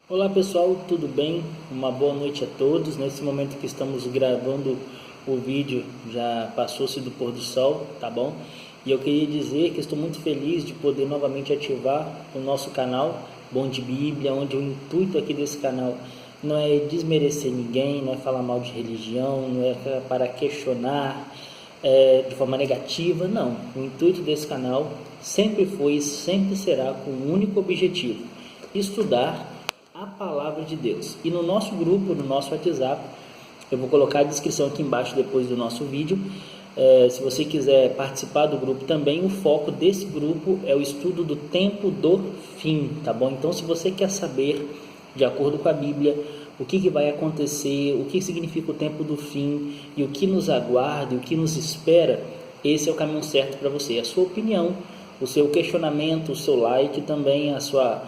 Olá pessoal, tudo bem? Uma boa noite a todos. Nesse momento que estamos gravando o vídeo, já passou-se do pôr do sol, tá bom? E eu queria dizer que estou muito feliz de poder novamente ativar o nosso canal Bom de Bíblia, onde o intuito aqui desse canal não é desmerecer ninguém, não é falar mal de religião, não é para questionar de forma negativa, não. O intuito desse canal sempre foi e sempre será com um único objetivo: estudar a palavra de Deus. E no nosso grupo, no nosso WhatsApp, eu vou colocar a descrição aqui embaixo depois do nosso vídeo. Se você quiser participar do grupo também, o foco desse grupo é o estudo do tempo do fim, tá bom? Então, se você quer saber, de acordo com a Bíblia, o que vai acontecer, o que significa o tempo do fim e o que nos aguarda e o que nos espera, esse é o caminho certo para você. A sua opinião, o seu questionamento, o seu like, também a sua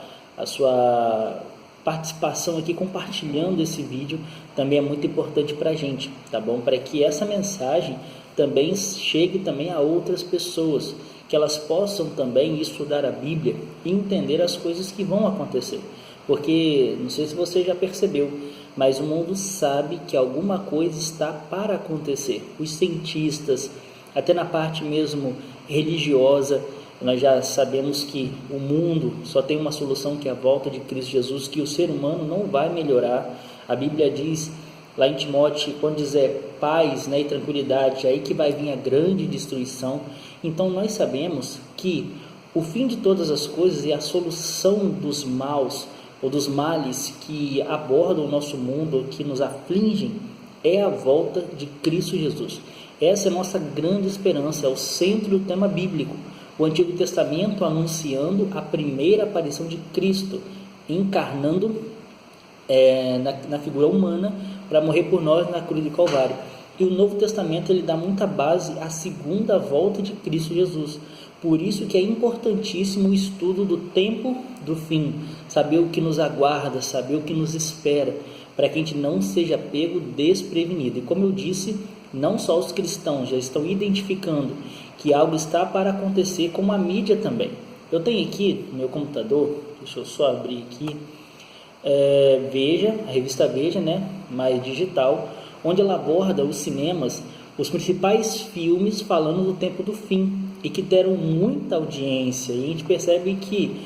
participação aqui compartilhando esse vídeo também é muito importante para a gente, tá bom? Para que essa mensagem também chegue também a outras pessoas, que elas possam também estudar a Bíblia e entender as coisas que vão acontecer. Porque, não sei se você já percebeu, mas o mundo sabe que alguma coisa está para acontecer. Os cientistas, até na parte mesmo religiosa, nós já sabemos que o mundo só tem uma solução, que é a volta de Cristo Jesus, que o ser humano não vai melhorar. A Bíblia diz lá em Timóteo, quando dizer paz, e tranquilidade, é aí que vai vir a grande destruição. Então nós sabemos que o fim de todas as coisas e a solução dos maus ou dos males que abordam o nosso mundo, que nos afligem, é a volta de Cristo Jesus. Essa é a nossa grande esperança, é o centro do tema bíblico. O Antigo Testamento anunciando a primeira aparição de Cristo, encarnando na figura humana para morrer por nós na cruz do Calvário. E o Novo Testamento ele dá muita base à segunda volta de Cristo Jesus. Por isso que é importantíssimo o estudo do tempo do fim, saber o que nos aguarda, saber o que nos espera, para que a gente não seja pego desprevenido. E como eu disse, não só os cristãos já estão identificando que algo está para acontecer, como a mídia também. Eu tenho aqui no meu computador, deixa eu só abrir aqui, Veja, a revista Veja, mais digital, onde ela aborda os cinemas, os principais filmes falando do tempo do fim e que deram muita audiência. E a gente percebe que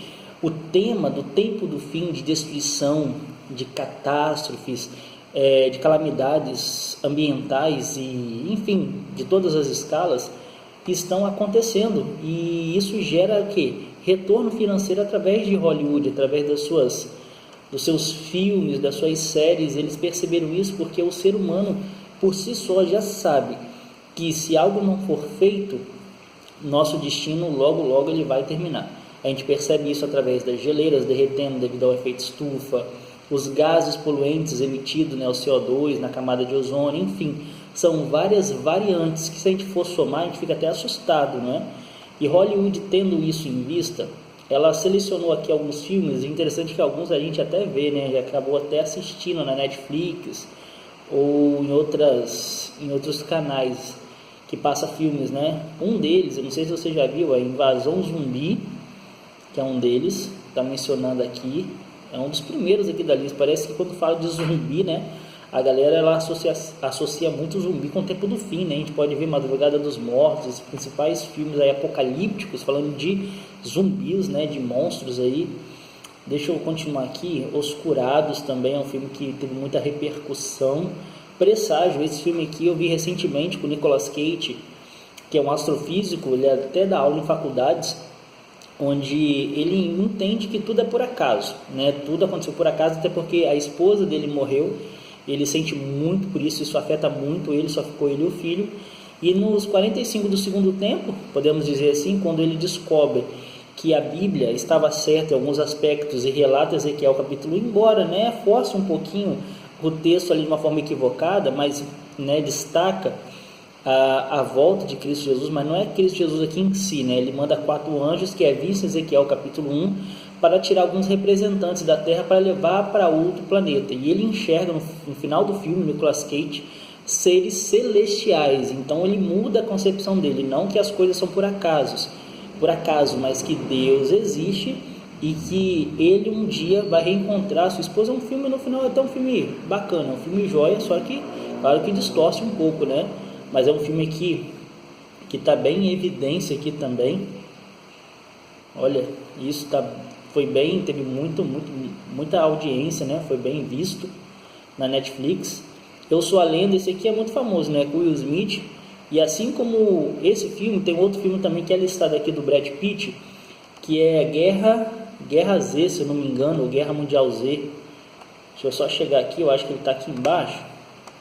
o tema do tempo do fim, de destruição, de catástrofes, de calamidades ambientais e, enfim, de todas as escalas, estão acontecendo, e isso gera o quê? Retorno financeiro através de Hollywood, através dos seus filmes, das suas séries. Eles perceberam isso porque o ser humano por si só já sabe que se algo não for feito, nosso destino logo ele vai terminar. A gente percebe isso através das geleiras derretendo devido ao efeito estufa, os gases poluentes emitidos, o CO2 na camada de ozônio, enfim, são várias variantes que, se a gente for somar, a gente fica até assustado, E Hollywood, tendo isso em vista, ela selecionou aqui alguns filmes. Interessante que alguns a gente até vê, já acabou até assistindo na Netflix ou em outros canais que passa filmes, Um deles, eu não sei se você já viu, é Invasão Zumbi, que é um deles, está mencionando aqui, é um dos primeiros aqui da lista. Parece que quando fala de zumbi, a galera ela associa muito o zumbi com o tempo do fim, A gente pode ver Madrugada dos Mortos, os principais filmes aí apocalípticos falando de zumbis, de monstros aí. Deixa eu continuar aqui. Os Curados também é um filme que teve muita repercussão. Presságio, esse filme aqui eu vi recentemente com o Nicolas Cage, que é um astrofísico, ele até dá aula em faculdades, onde ele entende que tudo é por acaso, Tudo aconteceu por acaso, até porque a esposa dele morreu. Ele sente muito por isso afeta muito ele, só ficou ele e o filho. E nos 45 do segundo tempo, podemos dizer assim, quando ele descobre que a Bíblia estava certa em alguns aspectos e relata Ezequiel capítulo 1, embora força um pouquinho o texto ali de uma forma equivocada, mas destaca a volta de Cristo Jesus, mas não é Cristo Jesus aqui em si, Ele manda 4 anjos, que é visto em Ezequiel capítulo 1, para tirar alguns representantes da Terra para levar para outro planeta. E ele enxerga no final do filme, Nicolas Cage, seres celestiais. Então ele muda a concepção dele, não que as coisas são por acaso, mas que Deus existe e que ele um dia vai reencontrar sua esposa. É um filme, no final, é até um filme bacana, é um filme joia, só que, claro que distorce um pouco, né? Mas é um filme que está bem em evidência aqui também. Olha, isso foi bem, teve muita audiência, né? Foi bem visto na Netflix. Eu Sou a Lenda, esse aqui é muito famoso, né? Com Will Smith. E assim como esse filme, tem outro filme também que é listado aqui do Brad Pitt, que é Guerra Z, se eu não me engano, ou Guerra Mundial Z. Deixa eu só chegar aqui, eu acho que ele está aqui embaixo.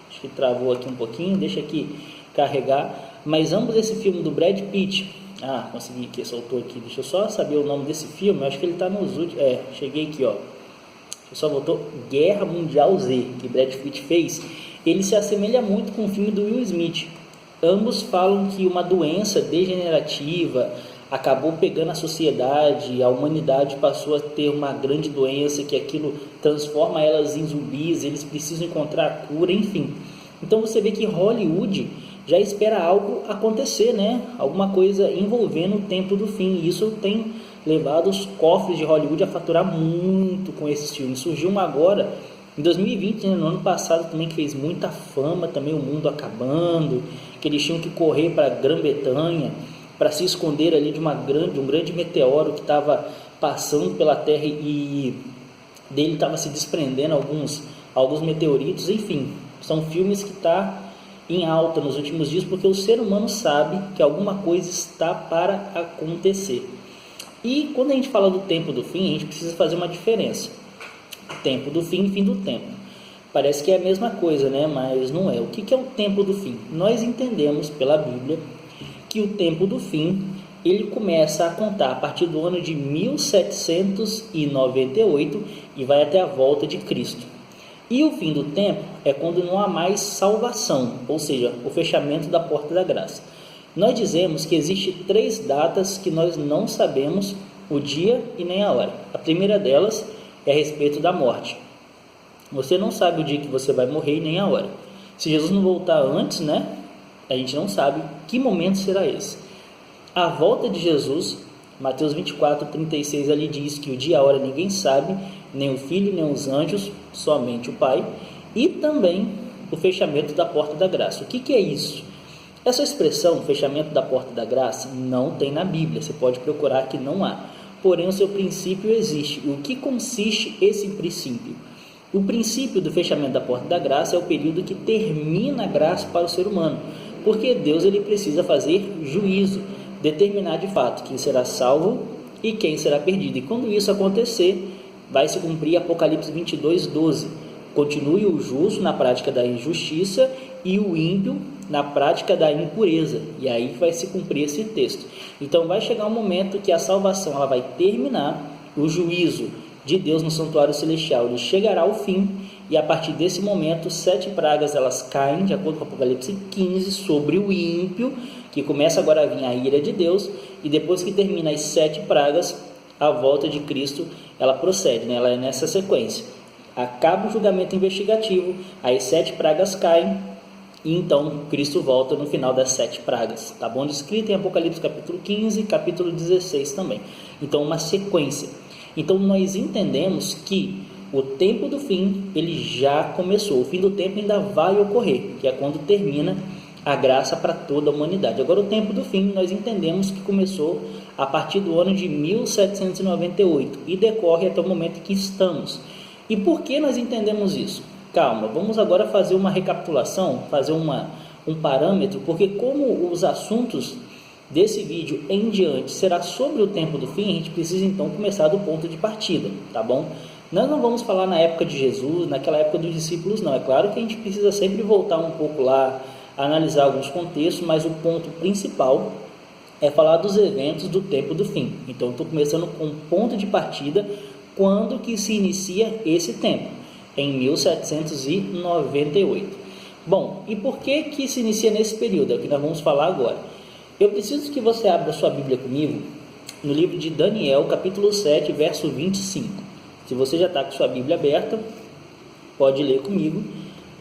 Acho que travou aqui um pouquinho, deixa aqui carregar. Mas ambos esse filme do Brad Pitt, consegui aqui, soltou aqui. Deixa eu só saber o nome desse filme, eu acho que ele está nos últimos. Cheguei aqui, ó. Só voltou Guerra Mundial Z, que Brad Pitt fez. Ele se assemelha muito com o filme do Will Smith. Ambos falam que uma doença degenerativa acabou pegando a sociedade, a humanidade passou a ter uma grande doença, que aquilo transforma elas em zumbis, eles precisam encontrar a cura, enfim. Então você vê que Hollywood já espera algo acontecer, né? Alguma coisa envolvendo o tempo do fim. E isso tem levado os cofres de Hollywood a faturar muito com esses filmes. Surgiu um agora, em 2020, né, no ano passado também, que fez muita fama, também o mundo acabando, que eles tinham que correr para a Grã-Bretanha para se esconder ali de um grande meteoro que estava passando pela Terra e dele estava se desprendendo alguns meteoritos. Enfim, são filmes que estão em alta nos últimos dias, porque o ser humano sabe que alguma coisa está para acontecer. E quando a gente fala do tempo do fim, a gente precisa fazer uma diferença. Tempo do fim e fim do tempo. Parece que é a mesma coisa, né? Mas não é. O que é o tempo do fim? Nós entendemos pela Bíblia que o tempo do fim, ele começa a contar a partir do ano de 1798 e vai até a volta de Cristo. E o fim do tempo é quando não há mais salvação, ou seja, o fechamento da porta da graça. Nós dizemos que existem 3 datas que nós não sabemos o dia e nem a hora. A primeira delas é a respeito da morte. Você não sabe o dia que você vai morrer e nem a hora. Se Jesus não voltar antes, né? A gente não sabe que momento será esse. A volta de Jesus, Mateus 24, 36, ali diz que o dia e a hora ninguém sabe, nem o Filho, nem os anjos, somente o Pai. E também o fechamento da porta da graça. O que é isso? Essa expressão, fechamento da porta da graça, não tem na Bíblia. Você pode procurar que não há. Porém, o seu princípio existe. E o que consiste esse princípio? O princípio do fechamento da porta da graça é o período que termina a graça para o ser humano. Porque Deus ele precisa fazer juízo, determinar de fato quem será salvo e quem será perdido. E quando isso acontecer, vai se cumprir Apocalipse 22, 12. Continue o justo na prática da injustiça e o ímpio na prática da impureza. E aí vai se cumprir esse texto. Então vai chegar um momento que a salvação ela vai terminar, o juízo de Deus no santuário celestial ele chegará ao fim, e a partir desse momento 7 pragas elas caem, de acordo com Apocalipse 15, sobre o ímpio, que começa agora a vir a ira de Deus, e depois que termina as 7 pragas, a volta de Cristo ela procede, né? Ela é nessa sequência. Acaba o julgamento investigativo, as 7 pragas caem, e então Cristo volta no final das 7 pragas. Tá bom? Descrito em Apocalipse capítulo 15, capítulo 16 também. Então uma sequência. Então nós entendemos que o tempo do fim ele já começou. O fim do tempo ainda vai ocorrer, que é quando termina a graça para toda a humanidade. Agora o tempo do fim nós entendemos que começou a partir do ano de 1798 e decorre até o momento em que estamos. E por que nós entendemos isso? Calma, vamos agora fazer uma recapitulação, fazer um parâmetro, porque como os assuntos desse vídeo em diante será sobre o tempo do fim, a gente precisa então começar do ponto de partida, tá bom? Nós não vamos falar na época de Jesus, naquela época dos discípulos, não. É claro que a gente precisa sempre voltar um pouco lá, analisar alguns contextos, mas o ponto principal é falar dos eventos do tempo do fim. Então, estou começando com um ponto de partida, quando que se inicia esse tempo? Em 1798. Bom, e por que se inicia nesse período? É o que nós vamos falar agora. Eu preciso que você abra sua Bíblia comigo no livro de Daniel, capítulo 7, verso 25. Se você já está com sua Bíblia aberta, pode ler comigo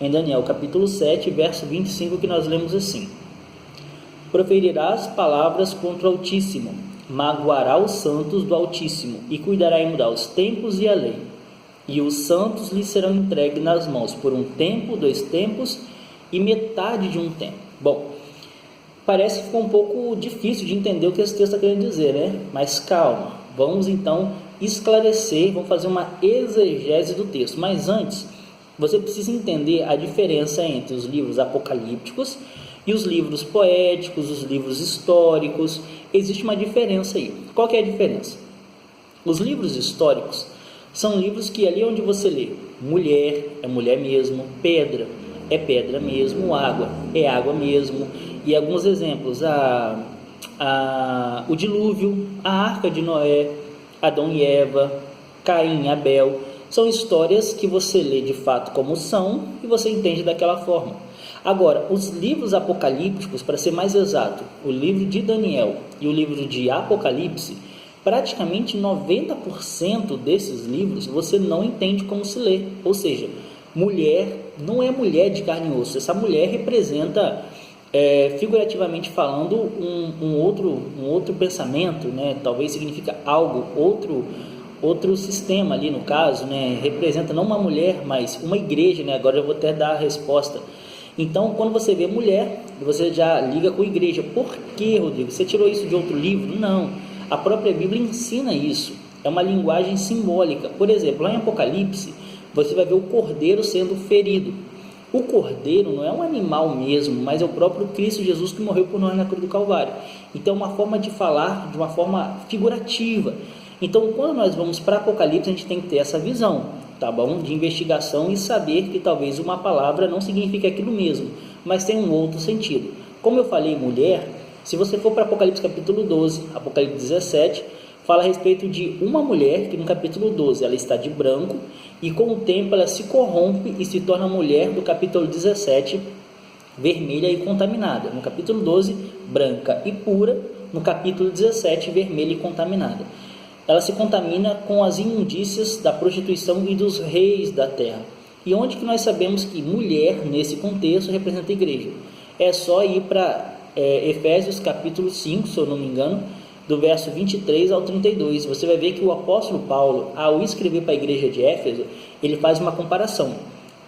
em Daniel capítulo 7, verso 25, que nós lemos assim: Proferirás palavras contra o Altíssimo, magoará os santos do Altíssimo e cuidará em mudar os tempos e a lei. E os santos lhe serão entregues nas mãos por um tempo, 2 tempos e metade de um tempo. Bom, parece que ficou um pouco difícil de entender o que esse texto está querendo dizer, né? Mas calma, vamos então esclarecer, vamos fazer uma exegese do texto. Mas antes, você precisa entender a diferença entre os livros apocalípticos e os livros poéticos, os livros históricos. Existe uma diferença aí. Qual que é a diferença? Os livros históricos são livros que ali onde você lê mulher, é mulher mesmo, pedra, é pedra mesmo, água, é água mesmo. E alguns exemplos, o dilúvio, a arca de Noé, Adão e Eva, Caim e Abel, são histórias que você lê de fato como são e você entende daquela forma. Agora, os livros apocalípticos, para ser mais exato, o livro de Daniel e o livro de Apocalipse, praticamente 90% desses livros você não entende como se lê. Ou seja, mulher não é mulher de carne e osso. Essa mulher representa, figurativamente falando, um outro pensamento, né? Talvez significa algo, outro sistema ali no caso, né? Representa não uma mulher, mas uma igreja, né? Agora eu vou até dar a resposta. Então, quando você vê mulher, você já liga com igreja. Por que, Rodrigo? Você tirou isso de outro livro? Não. A própria Bíblia ensina isso. É uma linguagem simbólica. Por exemplo, lá em Apocalipse, você vai ver o cordeiro sendo ferido. O cordeiro não é um animal mesmo, mas é o próprio Cristo Jesus que morreu por nós na cruz do Calvário. Então, é uma forma de falar de uma forma figurativa. Então, quando nós vamos para Apocalipse, a gente tem que ter essa visão, tá bom? De investigação e saber que talvez uma palavra não signifique aquilo mesmo, mas tem um outro sentido. Como eu falei, mulher, se você for para Apocalipse capítulo 12, Apocalipse 17, fala a respeito de uma mulher que no capítulo 12 ela está de branco e com o tempo ela se corrompe e se torna mulher do capítulo 17, vermelha e contaminada. No capítulo 12, branca e pura. No capítulo 17, vermelha e contaminada. Ela se contamina com as imundícias da prostituição e dos reis da terra. E onde que nós sabemos que mulher, nesse contexto, representa a igreja? É só ir para Efésios capítulo 5, se eu não me engano, do verso 23 ao 32. Você vai ver que o apóstolo Paulo, ao escrever para a igreja de Éfeso, ele faz uma comparação.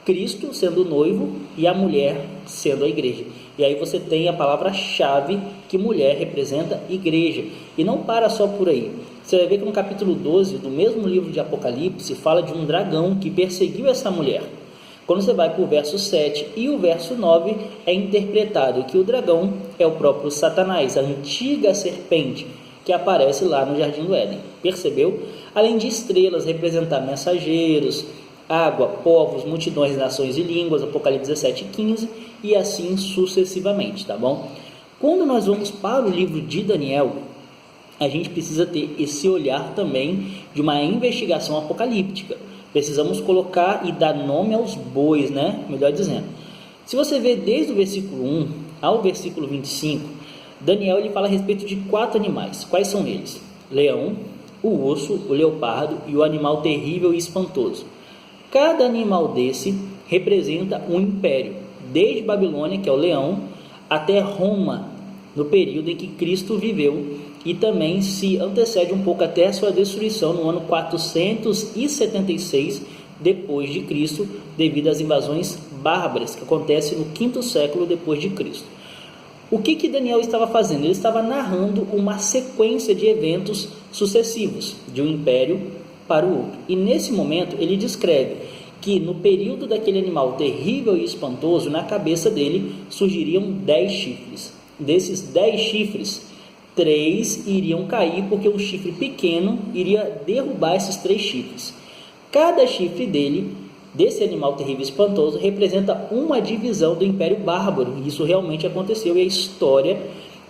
Cristo sendo o noivo e a mulher sendo a igreja. E aí você tem a palavra-chave que mulher representa igreja. E não para só por aí. Você vai ver que no capítulo 12 do mesmo livro de Apocalipse fala de um dragão que perseguiu essa mulher. Quando você vai para o verso 7 e o verso 9, é interpretado que o dragão é o próprio Satanás, a antiga serpente que aparece lá no Jardim do Éden. Percebeu? Além de estrelas representar mensageiros, água, povos, multidões, nações e línguas, Apocalipse 17 e 15, e assim sucessivamente, tá bom? Quando nós vamos para o livro de Daniel, a gente precisa ter esse olhar também de uma investigação apocalíptica. Precisamos colocar e dar nome aos bois, né? Melhor dizendo. Se você ver desde o versículo 1 ao versículo 25, Daniel ele fala a respeito de 4 animais. Quais são eles? Leão, o urso, o leopardo e o animal terrível e espantoso. Cada animal desse representa um império, desde Babilônia, que é o leão, até Roma, no período em que Cristo viveu, e também se antecede um pouco até a sua destruição no ano 476 depois de Cristo, devido às invasões bárbaras que acontecem no 5º século depois de Cristo. O que Daniel estava fazendo? Ele estava narrando uma sequência de eventos sucessivos, de um império para o outro. E nesse momento ele descreve que no período daquele animal terrível e espantoso, na cabeça dele surgiriam 10 chifres. Desses 10 chifres, 3 iriam cair porque um chifre pequeno iria derrubar esses 3 chifres. Cada chifre desse animal terrível e espantoso, representa uma divisão do Império Bárbaro. Isso realmente aconteceu e a história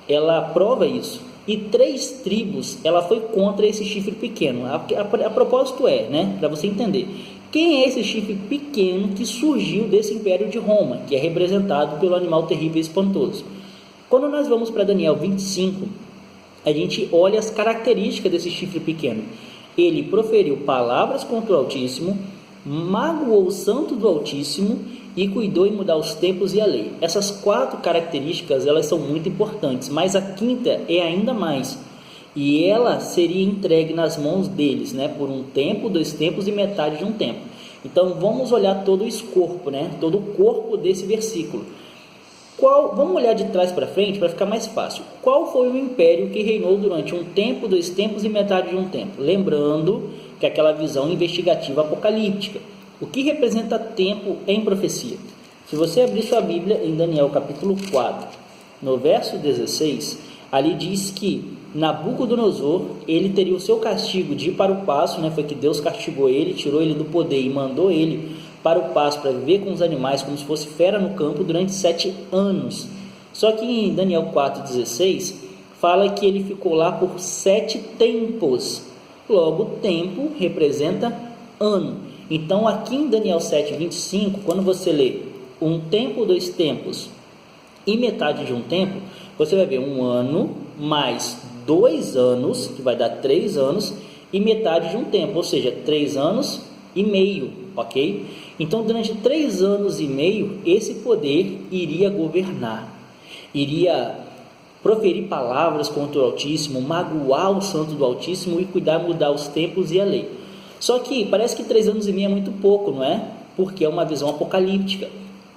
ela prova isso. E 3 tribos ela foi contra esse chifre pequeno. A propósito né, para você entender, quem é esse chifre pequeno que surgiu desse Império de Roma, que é representado pelo animal terrível e espantoso? Quando nós vamos para Daniel 25, a gente olha as características desse chifre pequeno. Ele proferiu palavras contra o Altíssimo, magoou o santo do Altíssimo e cuidou em mudar os tempos e a lei. Essas 4 características elas são muito importantes, mas a quinta é ainda mais. e ela seria entregue nas mãos deles, né, por um tempo, 2 tempos e metade de um tempo. Então vamos olhar todo o escopo, né, todo o corpo desse versículo. Vamos olhar de trás para frente para ficar mais fácil. Qual foi o império que reinou durante um tempo, 2 tempos e metade de um tempo? Lembrando que aquela visão investigativa apocalíptica. O que representa tempo em profecia? Se você abrir sua Bíblia em Daniel capítulo 4, no verso 16, ali diz que Nabucodonosor, ele teria o seu castigo de ir para o pasto, né? Foi que Deus castigou ele, tirou ele do poder e mandou ele para o pasto para viver com os animais como se fosse fera no campo durante 7 anos. Só que em Daniel 4,16 fala que ele ficou lá por 7 tempos. Logo, tempo representa ano. Então aqui em Daniel 7,25, quando você lê um tempo, 2 tempos e metade de um tempo, você vai ver um ano mais 2 anos, que vai dar 3 anos, e metade de um tempo, ou seja, 3 anos e meio, ok? Então, durante 3 anos e meio, esse poder iria governar, iria proferir palavras contra o Altíssimo, magoar o santo do Altíssimo e cuidar de mudar os tempos e a lei. Só que parece que 3 anos e meio é muito pouco, não é? Porque é uma visão apocalíptica.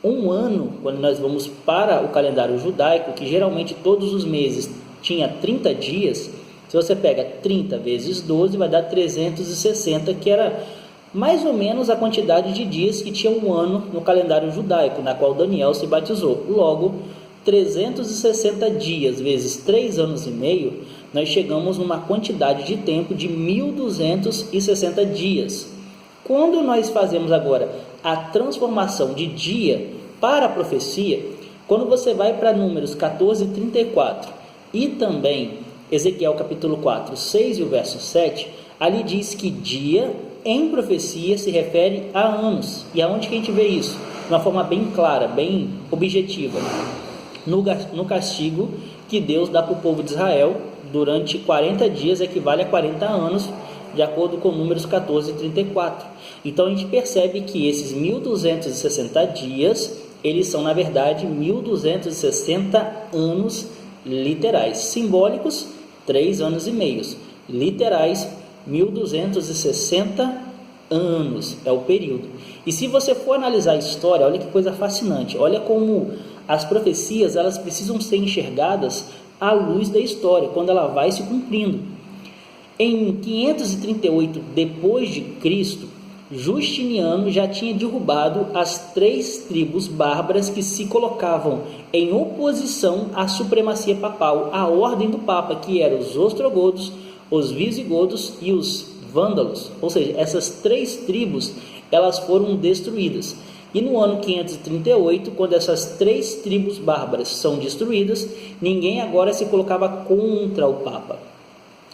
Um ano, quando nós vamos para o calendário judaico, que geralmente todos os meses tinha 30 dias, se você pega 30 vezes 12, vai dar 360, que era mais ou menos a quantidade de dias que tinha um ano no calendário judaico, na qual Daniel se batizou. Logo, 360 dias vezes 3 anos e meio, nós chegamos numa quantidade de tempo de 1260 dias. Quando nós fazemos agora a transformação de dia para a profecia, quando você vai para Números 14, 34 e também Ezequiel capítulo 4, 6 e o verso 7, ali diz que dia em profecia se refere a anos. E aonde que a gente vê isso? De uma forma bem clara, bem objetiva. No castigo que Deus dá para o povo de Israel durante 40 dias, equivale a 40 anos, de acordo com Números 14 e 34. Então a gente percebe que esses 1260 dias, eles são na verdade 1260 anos literais. Simbólicos, 3 anos e meio. Literais, 1260 anos é o período. E se você for analisar a história, olha que coisa fascinante. Olha como as profecias, elas precisam ser enxergadas à luz da história, quando ela vai se cumprindo. Em 538 depois de Cristo, Justiniano já tinha derrubado as 3 tribos bárbaras que se colocavam em oposição à supremacia papal, à ordem do Papa, que eram os ostrogodos, os visigodos e os vândalos. Ou seja, essas 3 tribos, elas foram destruídas. E no ano 538, quando essas 3 tribos bárbaras são destruídas, ninguém agora se colocava contra o Papa.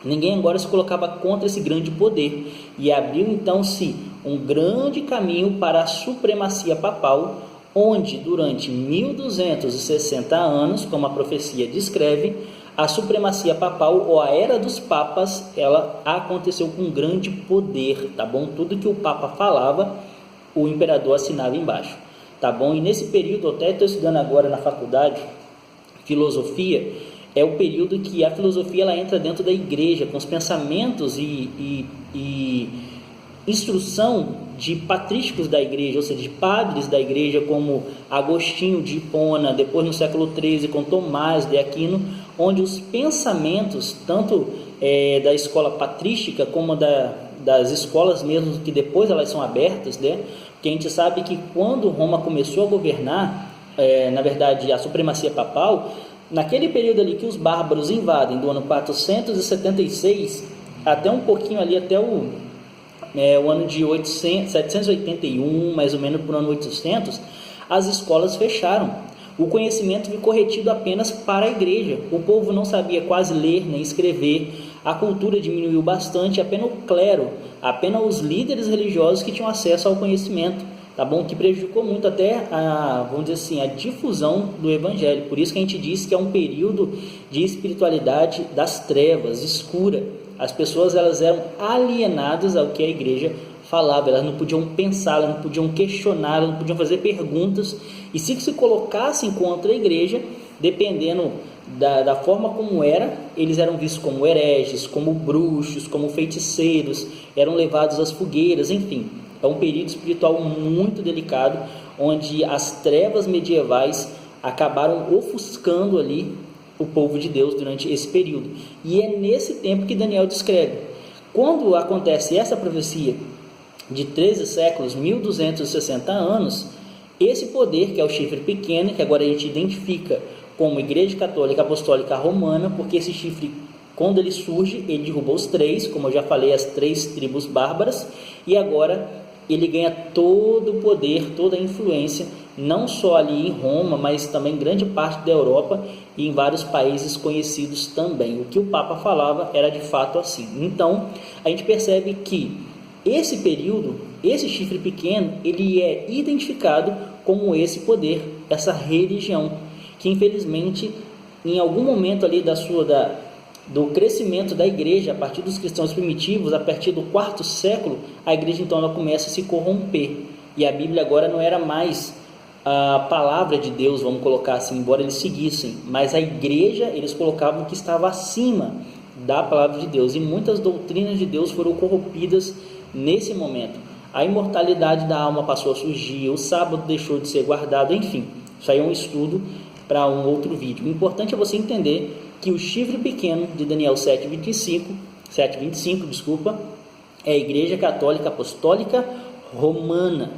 Ninguém agora se colocava contra esse grande poder, e abriu então-se um grande caminho para a supremacia papal, onde durante 1260 anos, como a profecia descreve, a supremacia papal, ou a era dos papas, ela aconteceu com grande poder, tá bom? Tudo que o Papa falava, o imperador assinava embaixo, tá bom? E nesse período, eu até estou estudando agora na faculdade, filosofia, é o período que a filosofia ela entra dentro da igreja, com os pensamentos e instrução de patrísticos da igreja, ou seja, de padres da igreja, como Agostinho de Hipona, depois no século XIII com Tomás de Aquino, onde os pensamentos, tanto da escola patrística como das escolas mesmo, que depois elas são abertas, né? Porque a gente sabe que quando Roma começou a governar, na verdade a supremacia papal, naquele período ali que os bárbaros invadem, do ano 476 até um pouquinho ali, até o ano de 781, mais ou menos por ano 800, as escolas fecharam. O conhecimento ficou retido apenas para a igreja. O povo não sabia quase ler nem escrever. A cultura diminuiu bastante. Apenas o clero, apenas os líderes religiosos que tinham acesso ao conhecimento, tá bom? Que prejudicou muito até vamos dizer assim, a difusão do evangelho. Por isso que a gente diz que é um período de espiritualidade das trevas, escura. As pessoas elas eram alienadas ao que a igreja falava, elas não podiam pensar, elas não podiam questionar, elas não podiam fazer perguntas, e se colocassem contra a igreja, dependendo da forma como era, eles eram vistos como hereges, como bruxos, como feiticeiros, eram levados às fogueiras, enfim. É um período espiritual muito delicado, onde as trevas medievais acabaram ofuscando ali o povo de Deus durante esse período. E é nesse tempo que Daniel descreve. Quando acontece essa profecia de 13 séculos, 1260 anos, esse poder, que é o chifre pequeno, que agora a gente identifica como Igreja Católica Apostólica Romana, porque esse chifre, quando ele surge, ele derrubou os três, como eu já falei, as 3 tribos bárbaras, e agora ele ganha todo o poder, toda a influência, não só ali em Roma, mas também em grande parte da Europa e em vários países conhecidos também. O que o Papa falava era de fato assim. Então, a gente percebe que esse período, esse chifre pequeno, ele é identificado como esse poder, essa religião, que infelizmente, em algum momento ali do crescimento da igreja, a partir dos cristãos primitivos, a partir do 4º século, a igreja então ela começa a se corromper, e a Bíblia agora não era mais a palavra de Deus, vamos colocar assim, embora eles seguissem, mas a igreja eles colocavam que estava acima da palavra de Deus, e muitas doutrinas de Deus foram corrompidas nesse momento. A imortalidade da alma passou a surgir, o sábado deixou de ser guardado, enfim, isso aí é um estudo para um outro vídeo. O importante é você entender que o chifre pequeno de Daniel 7:25, é a Igreja Católica Apostólica Romana.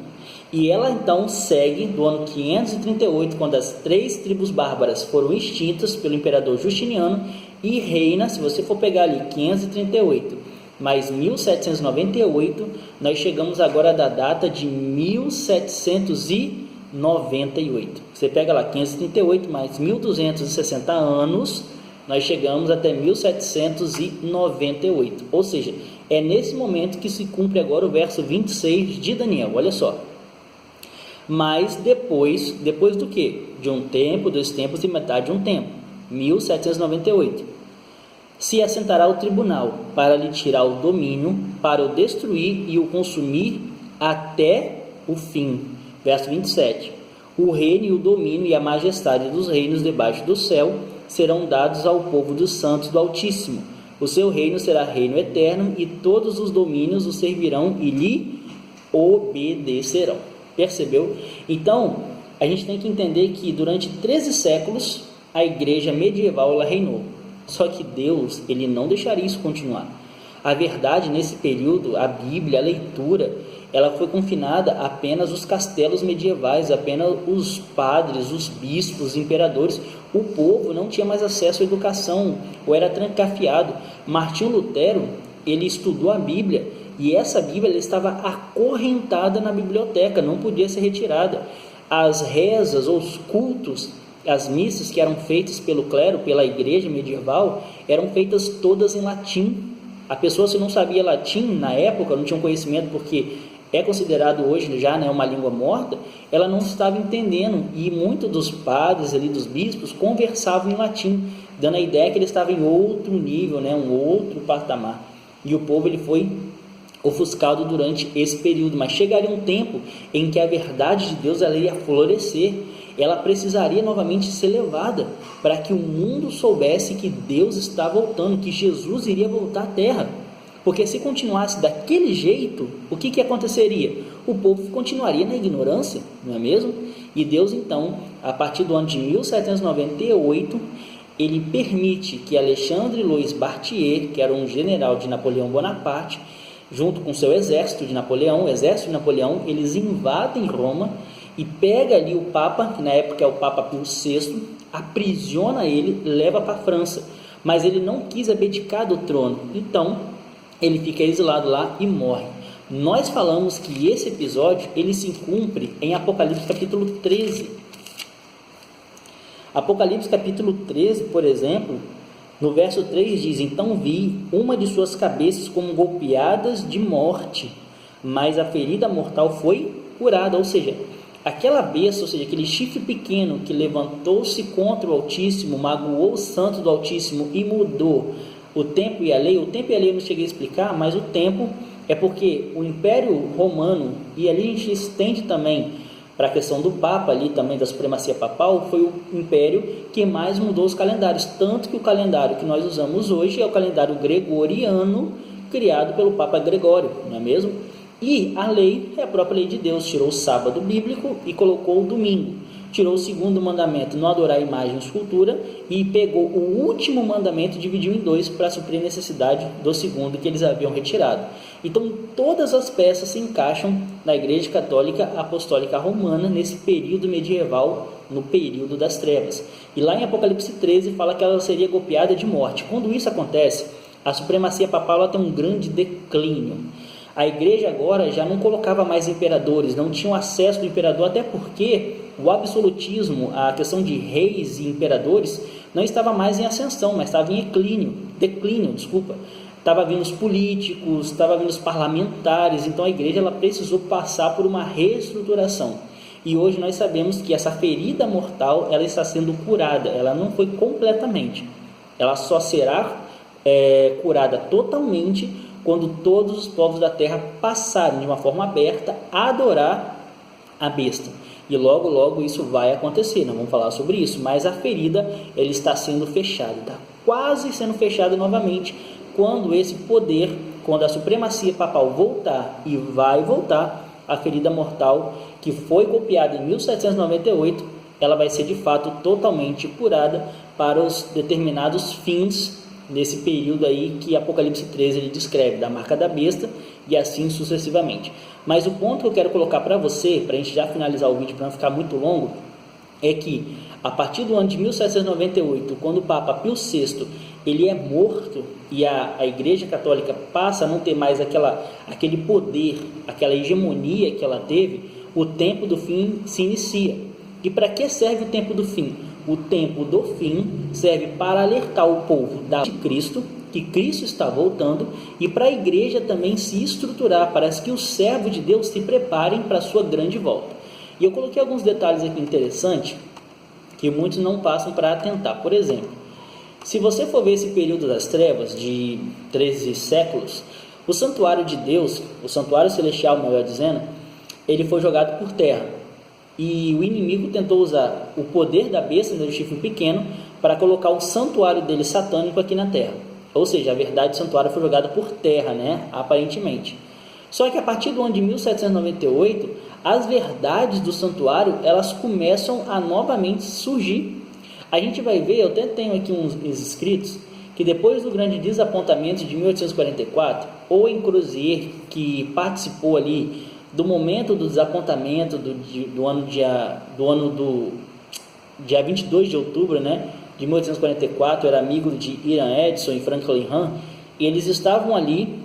E ela então segue do ano 538, quando as 3 tribos bárbaras foram extintas pelo imperador Justiniano, e reina, se você for pegar ali 538 mais 1798, nós chegamos agora da data de 1798. Você pega lá 538 mais 1260 anos, nós chegamos até 1798. Ou seja, é nesse momento que se cumpre agora o verso 26 de Daniel. Olha só. Mas depois do quê? De um tempo, 2 tempos e metade de um tempo. 1798. Se assentará o tribunal para lhe tirar o domínio, para o destruir e o consumir até o fim. Verso 27. O reino e o domínio e a majestade dos reinos debaixo do céu serão dados ao povo dos santos do Altíssimo. O seu reino será reino eterno, e todos os domínios o servirão e lhe obedecerão. Percebeu? Então, a gente tem que entender que durante 13 séculos a igreja medieval ela reinou. Só que Deus, ele não deixaria isso continuar. A verdade, nesse período, a Bíblia, a leitura, ela foi confinada apenas aos castelos medievais, apenas os padres, os bispos, os imperadores. O povo não tinha mais acesso à educação, ou era trancafiado. Martinho Lutero, ele estudou a Bíblia, e essa Bíblia ela estava acorrentada na biblioteca, não podia ser retirada. As rezas, ou os cultos, as missas que eram feitas pelo clero, pela igreja medieval, eram feitas todas em latim. A pessoa, se não sabia latim na época, não tinha um conhecimento, porque é considerado hoje já, né, uma língua morta, ela não estava entendendo, e muitos dos padres ali, dos bispos, conversavam em latim, dando a ideia que ele estava em outro nível, né, um outro patamar, e o povo ele foi ofuscado durante esse período. Mas chegaria um tempo em que a verdade de Deus ela ia florescer, ela precisaria novamente ser levada, para que o mundo soubesse que Deus está voltando, que Jesus iria voltar à terra. Porque se continuasse daquele jeito, o que aconteceria? O povo continuaria na ignorância, não é mesmo? E Deus então, a partir do ano de 1798, ele permite que Alexandre Louis Barthier, que era um general de Napoleão Bonaparte, junto com seu exército de Napoleão, o exército de Napoleão, eles invadem Roma e pega ali o Papa, que na época é o Papa Pio VI, aprisiona ele, leva para a França, mas ele não quis abdicar do trono, então ele fica exilado lá e morre. Nós falamos que esse episódio ele se cumpre em Apocalipse capítulo 13. Apocalipse capítulo 13, por exemplo, no verso 3 diz: então vi uma de suas cabeças como golpeadas de morte, mas a ferida mortal foi curada. Ou seja, aquela besta, ou seja, aquele chifre pequeno que levantou-se contra o Altíssimo, magoou o santo do Altíssimo e mudou o tempo e a lei. O tempo e a lei eu não cheguei a explicar, mas o tempo é porque o Império Romano, e ali a gente estende também para a questão do Papa ali também, da supremacia papal, foi o império que mais mudou os calendários, tanto que o calendário que nós usamos hoje é o calendário gregoriano, criado pelo Papa Gregório, não é mesmo? E a lei é a própria lei de Deus, tirou o sábado bíblico e colocou o domingo. Tirou o segundo mandamento, não adorar imagem ou escultura, e pegou o último mandamento, dividiu em dois para suprir a necessidade do segundo que eles haviam retirado. Então todas as peças se encaixam na Igreja Católica Apostólica Romana nesse período medieval, no período das trevas. E lá em Apocalipse 13 fala que ela seria golpeada de morte. Quando isso acontece, a supremacia papal tem um grande declínio. A igreja agora já não colocava mais imperadores, não tinha acesso do imperador, até porque o absolutismo, a questão de reis e imperadores, não estava mais em ascensão, mas estava em declínio. Estava vindo os políticos, estava vindo os parlamentares, então a igreja ela precisou passar por uma reestruturação. E hoje nós sabemos que essa ferida mortal ela está sendo curada, ela não foi completamente, ela só será curada totalmente quando todos os povos da terra passarem de uma forma aberta a adorar a besta. E logo, logo isso vai acontecer, nós vamos falar sobre isso, mas a ferida ela está sendo fechada, está quase sendo fechada novamente, quando esse poder, quando a supremacia papal voltar, e vai voltar, a ferida mortal que foi copiada em 1798, ela vai ser de fato totalmente curada para os determinados fins nesse período aí que Apocalipse 13 ele descreve, da marca da besta e assim sucessivamente. Mas o ponto que eu quero colocar para você, para a gente já finalizar o vídeo para não ficar muito longo, é que a partir do ano de 1798, quando o Papa Pio VI ele é morto e a Igreja Católica passa a não ter mais aquele poder, aquela hegemonia que ela teve, o tempo do fim se inicia. E para que serve o tempo do fim? O tempo do fim serve para alertar o povo de Cristo, que Cristo está voltando, e para a igreja também se estruturar, para que os servos de Deus se preparem para a sua grande volta. E eu coloquei alguns detalhes aqui interessantes, que muitos não passam para atentar. Por exemplo, se você for ver esse período das trevas, de 13 séculos, o santuário de Deus, o santuário celestial, melhor dizendo, ele foi jogado por terra. E o inimigo tentou usar o poder da besta, do chifre pequeno, para colocar o santuário dele satânico aqui na terra. Ou seja, a verdade do santuário foi jogada por terra, né? Aparentemente. Só que a partir do ano de 1798, as verdades do santuário, elas começam a novamente surgir. A gente vai ver, eu até tenho aqui uns escritos, que depois do grande desapontamento de 1844, Owen Crozier, que participou ali do momento do desapontamento do dia 22 de outubro, né, de 1844, era amigo de Ian Edson e Franklin Hahn, e eles estavam ali,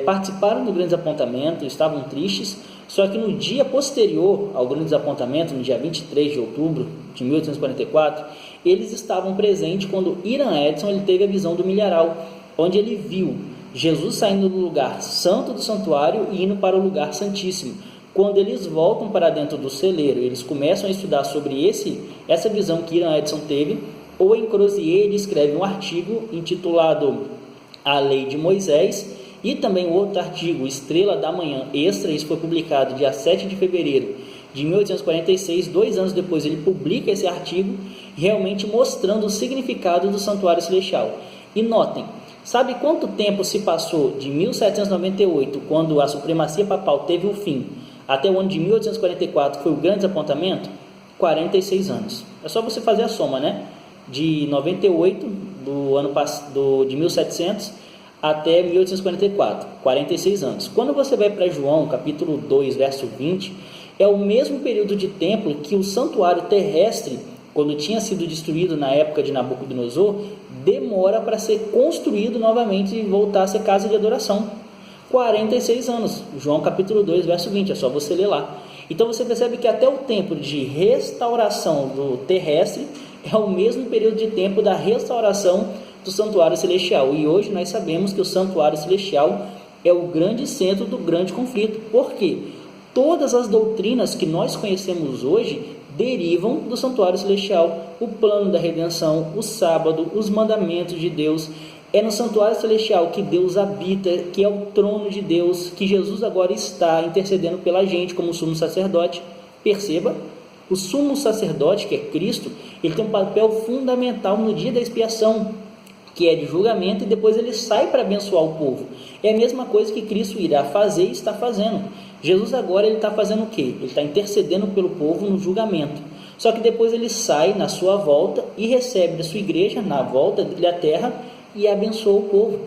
participaram do grande desapontamento, estavam tristes, só que no dia posterior ao grande desapontamento, no dia 23 de outubro de 1844, eles estavam presentes quando Ian Edson ele teve a visão do milharal, onde ele viu Jesus saindo do lugar santo do santuário e indo para o lugar santíssimo. Quando eles voltam para dentro do celeiro, eles começam a estudar sobre essa visão que Ian Edson teve. Owen Crozier escreve um artigo intitulado A Lei de Moisés e também outro artigo, Estrela da Manhã Extra. Isso foi publicado dia 7 de fevereiro de 1846, 2 anos depois ele publica esse artigo, realmente mostrando o significado do santuário celestial. E notem, sabe quanto tempo se passou de 1798, quando a supremacia papal teve o fim, até o ano de 1844, que foi o grande desapontamento? 46 anos. É só você fazer a soma, né? De 98, de 1700 até 1844, 46 anos. Quando você vai para João, capítulo 2, verso 20, é o mesmo período de tempo que o santuário terrestre, quando tinha sido destruído na época de Nabucodonosor, demora para ser construído novamente e voltar a ser casa de adoração. 46 anos, João capítulo 2, verso 20, é só você ler lá. Então você percebe que até o tempo de restauração do terrestre é o mesmo período de tempo da restauração do santuário celestial. E hoje nós sabemos que o santuário celestial é o grande centro do grande conflito. Por quê? Todas as doutrinas que nós conhecemos hoje derivam do santuário celestial. O plano da redenção, o sábado, os mandamentos de Deus. É no santuário celestial que Deus habita, que é o trono de Deus, que Jesus agora está intercedendo pela gente como sumo sacerdote. Perceba, o sumo sacerdote, que é Cristo, ele tem um papel fundamental no dia da expiação, que é de julgamento, e depois ele sai para abençoar o povo. É a mesma coisa que Cristo irá fazer e está fazendo. Jesus agora ele está fazendo o quê? Ele está intercedendo pelo povo no julgamento. Só que depois ele sai na sua volta e recebe da sua igreja, na volta dele à terra, e abençoa o povo.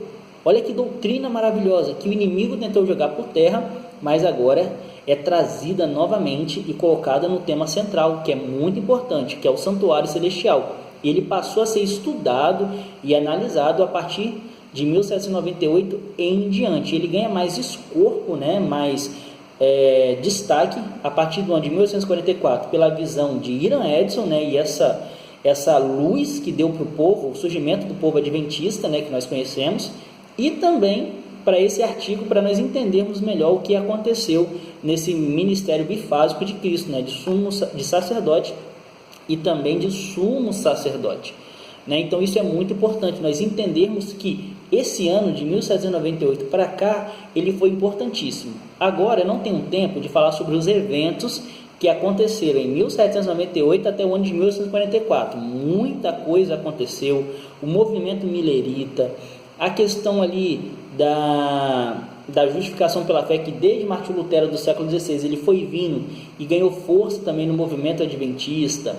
Olha que doutrina maravilhosa, que o inimigo tentou jogar por terra, mas agora é trazida novamente e colocada no tema central, que é muito importante, que é o santuário celestial. Ele passou a ser estudado e analisado a partir de 1798 em diante. Ele ganha mais escopo, né, mais destaque a partir do ano de 1844, pela visão de Hiram Edson, né, e essa luz que deu para o povo, o surgimento do povo adventista, né, que nós conhecemos, e também para esse artigo, para nós entendermos melhor o que aconteceu nesse ministério bifásico de Cristo, né, de sacerdote e também de sumo sacerdote, né? Então isso é muito importante, nós entendermos que esse ano de 1798 para cá, ele foi importantíssimo. Agora eu não tenho tempo de falar sobre os eventos que aconteceram em 1798 até o ano de 1844. Muita coisa aconteceu, o movimento milerita, a questão ali da justificação pela fé, que desde Martinho Lutero do século XVI ele foi vindo e ganhou força também no movimento adventista.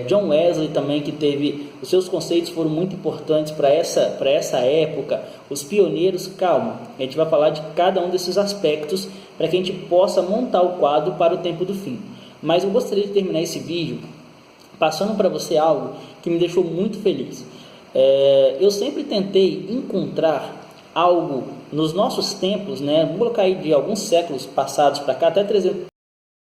John Wesley também, que teve os seus conceitos, foram muito importantes para essa época. Os pioneiros, calma, a gente vai falar de cada um desses aspectos para que a gente possa montar o quadro para o tempo do fim. Mas eu gostaria de terminar esse vídeo passando para você algo que me deixou muito feliz. Eu sempre tentei encontrar algo nos nossos tempos, né? Vou colocar aí de alguns séculos passados para cá, até 300